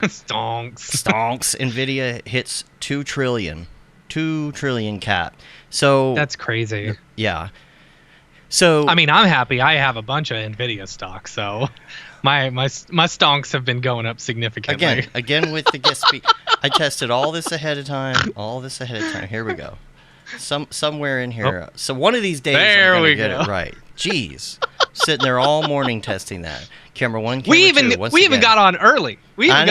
Stonks. Nvidia hits 2 trillion. 2 trillion cap. So that's crazy. Yeah. So I mean, I'm happy. I have a bunch of Nvidia stock, so my stonks have been going up significantly. Again with the guest speak. I tested all this ahead of time. Here we go. Somewhere in here. Oh. So one of these days I'm gonna get it right. Jeez. Sitting there all morning testing that. Camera 1, camera 2. We even got on early. I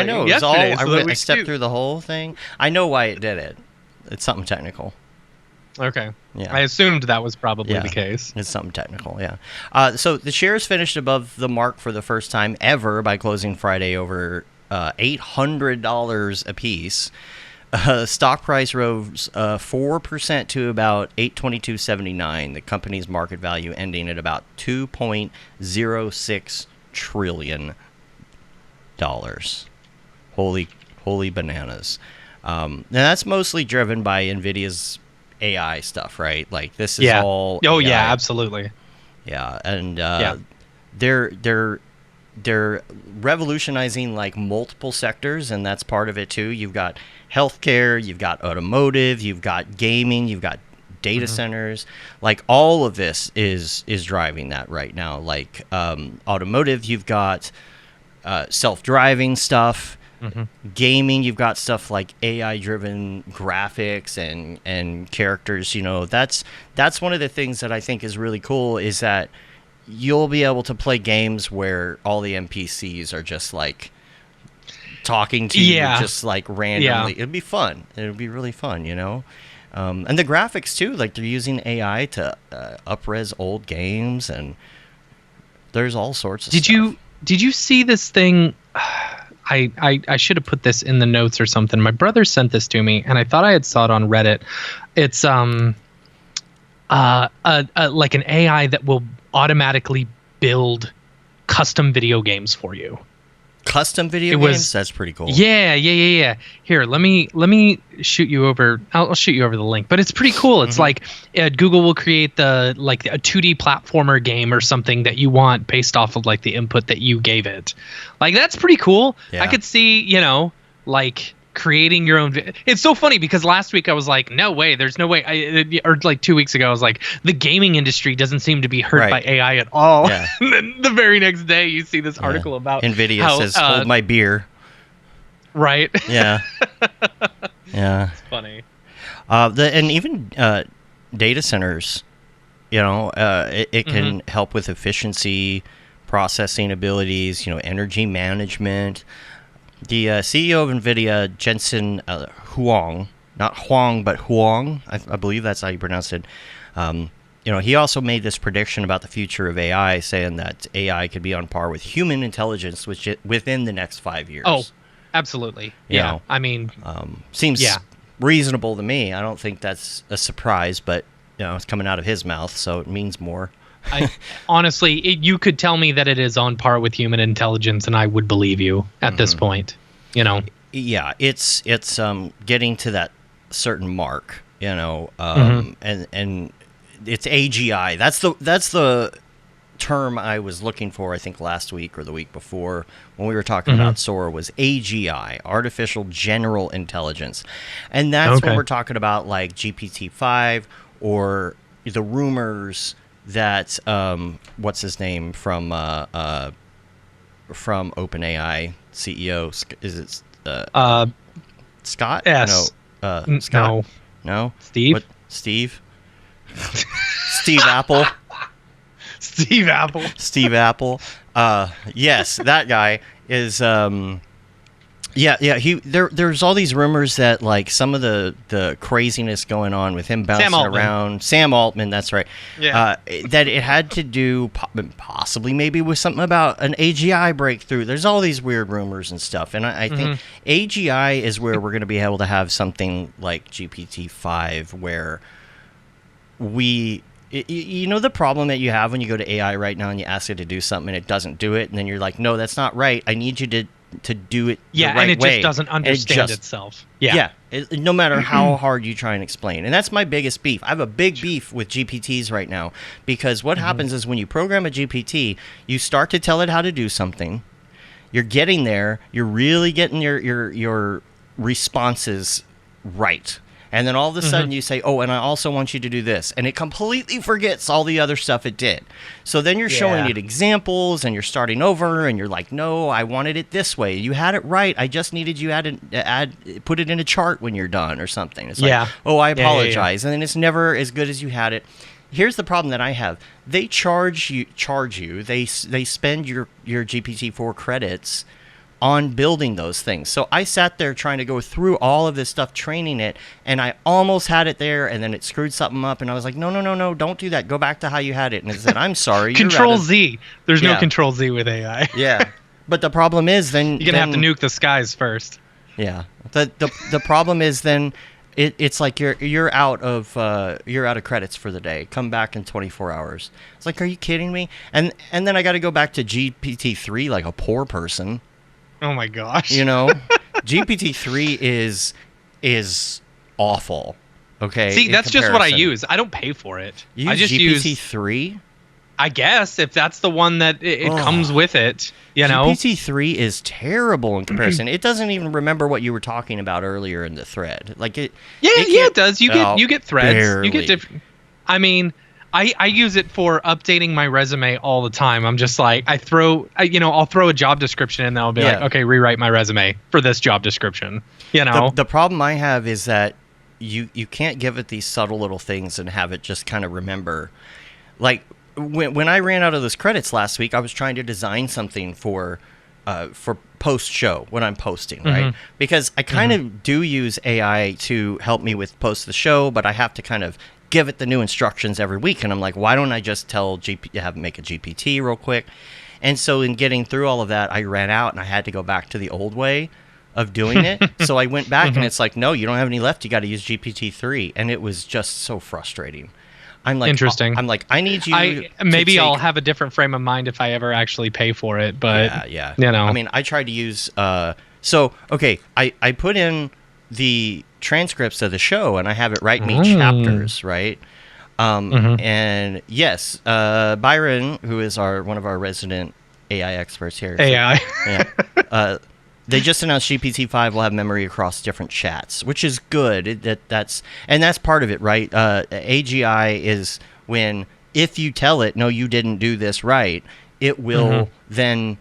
know. Yesterday, I stepped through the whole thing. I know why it did it. It's something technical. Okay. Yeah. I assumed that was probably the case. It's something technical, yeah. So the shares finished above the mark for the first time ever by closing Friday over $800 a piece. Stock price rose 4% to about $822.79. The company's market value ending at about $2.06 trillion. Holy bananas. And that's mostly driven by Nvidia's AI stuff, right? Like this is all. Oh AI. yeah, absolutely. Yeah, and they're revolutionizing like multiple sectors, and that's part of it too. You've got healthcare, you've got automotive, you've got gaming, you've got data centers. Like all of this is driving that right now. Like automotive, you've got self-driving stuff. Gaming, you've got stuff like AI-driven graphics and characters. You know, that's one of the things that I think is really cool is that you'll be able to play games where all the NPCs are just like talking to you just like randomly. It'd be fun. It'd be really fun, you know. And the graphics too, like they're using AI to up-res old games, and there's all sorts of stuff. Did you see this thing? I should have put this in the notes or something. My brother sent this to me, and I thought I had saw it on Reddit. It's like an AI that will automatically build custom video games for you. Custom video games? That's pretty cool. Yeah. Here, let me shoot you over. I'll shoot you over the link. But it's pretty cool. It's like Google will create a 2D platformer game or something that you want based off of like the input that you gave it. Like that's pretty cool. Yeah. I could see, like creating your own. It's so funny because last week I was like, no way, there's no way. Or like 2 weeks ago I was like, the gaming industry doesn't seem to be hurt by AI at all. Yeah. And then the very next day you see this article about Nvidia says hold my beer. Right. Yeah. Yeah. It's funny. And even data centers, it can help with efficiency, processing abilities, energy management. The CEO of Nvidia, Jensen Huong, not Huang, but Huong, I believe that's how you pronounce it. He also made this prediction about the future of AI, saying that AI could be on par with human intelligence within the next 5 years. Oh, absolutely. Yeah. I mean, seems reasonable to me. I don't think that's a surprise, but it's coming out of his mouth, so it means more. Honestly, you could tell me that it is on par with human intelligence, and I would believe you at this point. Yeah, it's getting to that certain mark. And it's AGI. That's the term I was looking for. I think last week or the week before when we were talking about Sora was AGI, artificial general intelligence, and that's when we're talking about like GPT-5 or the rumors that what's his name from OpenAI CEO, is it Scott? Yes. No, Scott. No. Steve. What? Steve. Steve Apple. Steve Apple. Steve Apple. Yes, that guy is. There's all these rumors that like some of the craziness going on with him bouncing around. Sam Altman, that's right. Yeah. That it had to do possibly maybe with something about an AGI breakthrough. There's all these weird rumors and stuff, and I think AGI is where we're going to be able to have something like GPT-5 where the problem that you have when you go to AI right now and you ask it to do something and it doesn't do it, and then you're like, no, that's not right. I need you to do it the right way. And it just doesn't understand itself. Yeah. No matter how hard you try and explain. And that's my biggest beef. I have a big beef with GPTs right now because what happens is when you program a GPT, you start to tell it how to do something. you're getting there, you're really getting your responses right. And then all of a sudden you say, oh, and I also want you to do this. And it completely forgets all the other stuff it did. So then you're showing it examples and you're starting over and you're like, no, I wanted it this way. You had it right. I just needed you put it in a chart when you're done or something. It's like, oh, I apologize. And then it's never as good as you had it. Here's the problem that I have. They charge you. They spend your GPT-4 credits on building those things. So I sat there trying to go through all of this stuff, training it, and I almost had it there, and then it screwed something up, and I was like, no, don't do that. Go back to how you had it. And it said, I'm sorry. Control Z. There's no Control Z with AI. Yeah. But the problem is then... You're going to have to nuke the skies first. Yeah. The problem is then it's like you're out of credits for the day. Come back in 24 hours. It's like, are you kidding me? And then I got to go back to GPT-3 like a poor person. Oh my gosh. GPT-3 is awful. Okay. See, that's just what I use. I don't pay for it. I just use GPT-3? I guess if that's the one that it comes with it, GPT-3 is terrible in comparison. It doesn't even remember what you were talking about earlier in the thread. Like it it does. You get threads. Barely. You get different. I mean, I use it for updating my resume all the time. I'm just like, I'll throw a job description and I'll be like, okay, rewrite my resume for this job description. The problem I have is that you can't give it these subtle little things and have it just kind of remember. Like when I ran out of those credits last week, I was trying to design something for post show when I'm posting, right? Because I kind of do use AI to help me with post the show, but I have to kind of give it the new instructions every week, and I'm like, why don't I just tell have it make a GPT real quick? And so in getting through all of that, I ran out and I had to go back to the old way of doing it. So I went back and it's like, no, you don't have any left. You got to use GPT-3, and it was just so frustrating. I'm like, interesting. I'm like, I need you. I'll have a different frame of mind if I ever actually pay for it, but yeah. I mean, I tried to use. I put in the transcripts of the show and I have it write me chapters, right? And yes, Byron, who is one of our resident AI experts here. They just announced GPT-5 will have memory across different chats, which is good. That's part of it, right? AGI is when if you tell it, no, you didn't do this right, it will then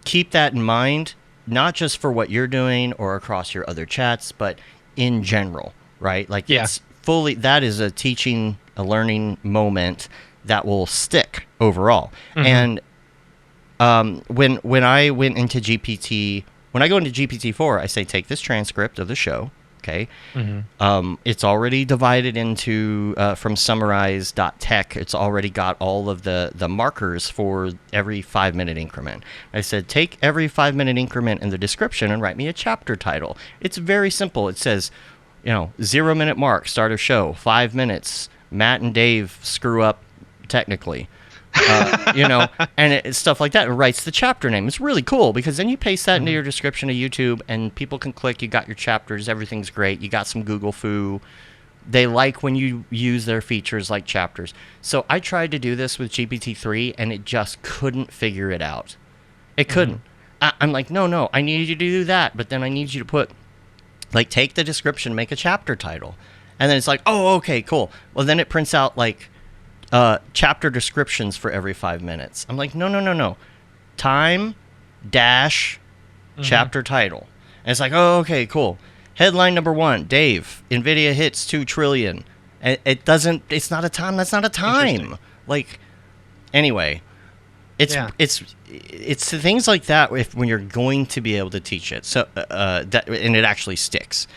keep that in mind, not just for what you're doing or across your other chats, but in general, right? Like it's fully, that is a learning moment that will stick overall. And when I went into when I go into GPT-4, I say, take this transcript of the show, okay? It's already divided into, from summarize.tech, it's already got all of the markers for every 5-minute increment. I said, take every 5-minute increment in the description and write me a chapter title. It's very simple. It says, 0-minute mark, start of show, 5 minutes, Matt and Dave screw up technically. And it's stuff like that. It writes the chapter name. It's really cool because then you paste that into your description of YouTube and people can click. You got your chapters. Everything's great. You got some Google foo. They like when you use their features like chapters. So I tried to do this with GPT-3 and it just couldn't figure it out. It couldn't. I'm like, no, I need you to do that. But then I need you to put, like, take the description, make a chapter title. And then it's like, oh, okay, cool. Well, then it prints out, like, chapter descriptions for every 5 minutes. I'm like, no. Time dash chapter title. And it's like, oh, okay, cool. Headline number 1, Dave, Nvidia hits 2 trillion. It's not a time. That's not a time. Like, anyway, it's things like that when you're going to be able to teach it. So, and it actually sticks.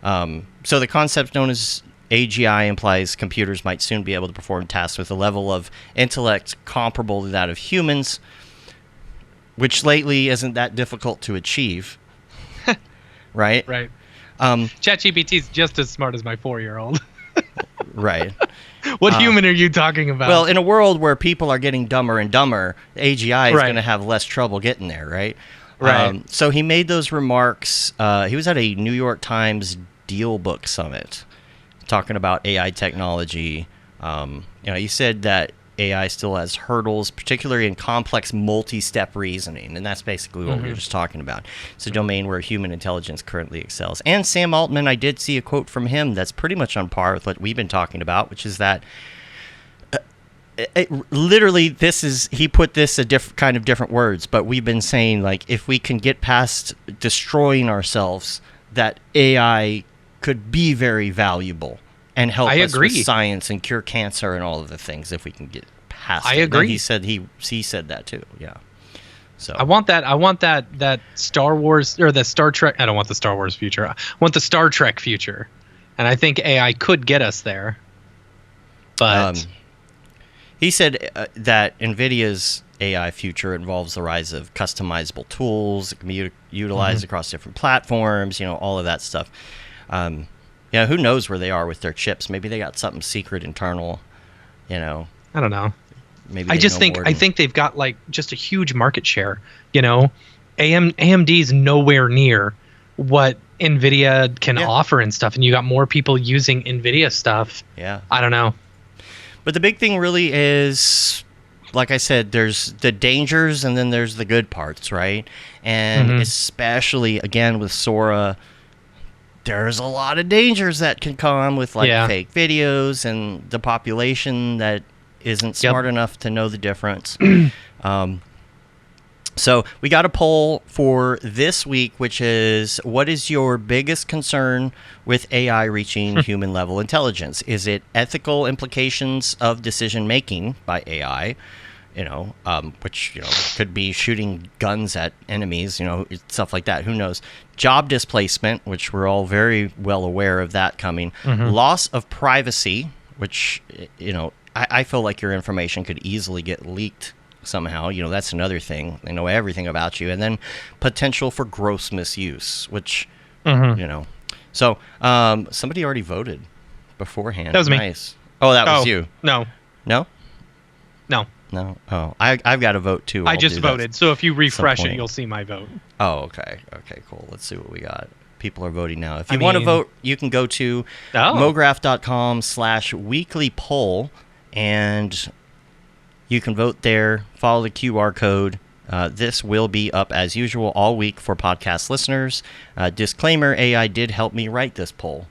So the concept known as AGI implies computers might soon be able to perform tasks with a level of intellect comparable to that of humans, which lately isn't that difficult to achieve. Right? Right. ChatGPT is just as smart as my 4-year-old. Right. What human are you talking about? Well, in a world where people are getting dumber and dumber, AGI is going to have less trouble getting there, right? Right. So he made those remarks. He was at a New York Times Deal Book Summit talking about AI technology. He said that AI still has hurdles, particularly in complex multi-step reasoning, and that's basically what we were just talking about. It's a domain where human intelligence currently excels. And Sam Altman, I did see a quote from him that's pretty much on par with what we've been talking about, which is that literally, he put this a different words, but we've been saying, like, if we can get past destroying ourselves, that AI could be very valuable and help us with science and cure cancer and all of the things if we can get past it. I agree. And he said that too. Yeah. So I want that Star Wars or the Star Trek. I don't want the Star Wars future. I want the Star Trek future, and I think AI could get us there. But he said that Nvidia's AI future involves the rise of customizable tools that can be utilized across different platforms, all of that stuff. Who knows where they are with their chips? Maybe they got something secret internal, I don't know. Maybe I think they've got like just a huge market share, AMD is nowhere near what Nvidia can offer and stuff, and you got more people using Nvidia stuff. Yeah. I don't know. But the big thing really is, like I said, there's the dangers and then there's the good parts, right? And especially, again, with Sora, there's a lot of dangers that can come with fake videos and the population that isn't smart enough to know the difference. So we got a poll for this week, which is, what is your biggest concern with AI reaching human level intelligence? Is it ethical implications of decision making by AI? Which could be shooting guns at enemies, stuff like that. Who knows? Job displacement, which we're all very well aware of that coming. Loss of privacy, which I feel like your information could easily get leaked somehow. That's another thing. They know everything about you. And then potential for gross misuse, which So somebody already voted beforehand. That was me. Nice. Oh, that was you. No. Oh, I've got to vote too. I just voted, so if you refresh it, you'll see my vote. Oh, okay, cool. Let's see what we got. People are voting now. If you want to vote, you can go to mograph.com/weekly poll, and you can vote there. Follow the QR code. This will be up as usual all week for podcast listeners. Disclaimer: AI did help me write this poll,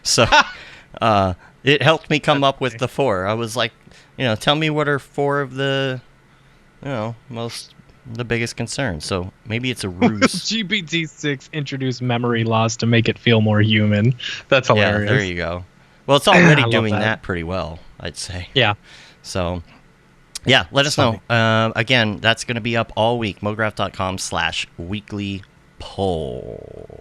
so it helped me come up with the 4. I was like, tell me what are 4 of the, the biggest concerns. So maybe it's a ruse. GPT-6 introduced memory loss to make it feel more human. That's hilarious. Yeah, there you go. Well, it's already doing that pretty well, I'd say. Yeah. So, yeah, let us know. Again, that's going to be up all week. mograph.com/weekly poll.